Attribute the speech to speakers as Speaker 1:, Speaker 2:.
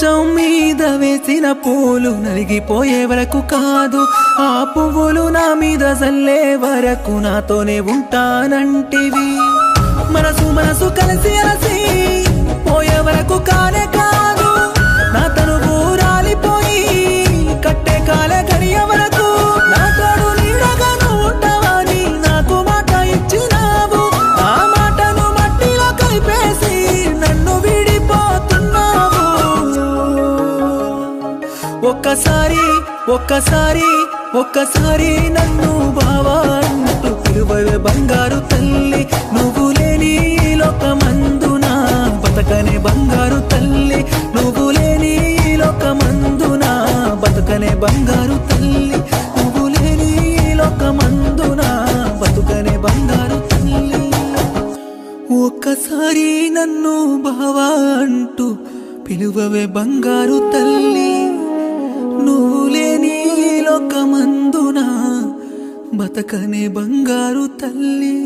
Speaker 1: మీద వేసిన పూలు నలిగిపోయే వరకు కాదు, ఆ పువ్వులు నా మీద జల్లే వరకు నాతోనే ఉంటానంటివి. మనసు మనసు కలిసి అలసి పోయే వరకు కానే కాదు, నా తనువు రాలిపోయి కట్టే కాలే గడియ వరకు నా తోడు నీడగా నువ్వు ఉంటావని నాకు మాట ఇచ్చినావు. ఆ మాటను మట్టిలో కలిపేసి నన్ను విడిపోతున్నావు. ఒక్కసారి ఒక్కసారి ఒక్కసారి నన్ను బావా అంటూ పిలువవే బంగారు తల్లి. నువ్వు లేని లోకమందున బతకనే బంగారు తల్లి. నువ్వు లేని లోకమందున బతకనే బంగారు తల్లి. నువ్వు లేని లోకమందున బతుకనే బంగారు తల్లి. ఒక్కసారి నన్ను బావా అంటూ పిలువవే బంగారు తల్లి. నువ్వు లేని లోకమందున బతకనే బంగారు తల్లి.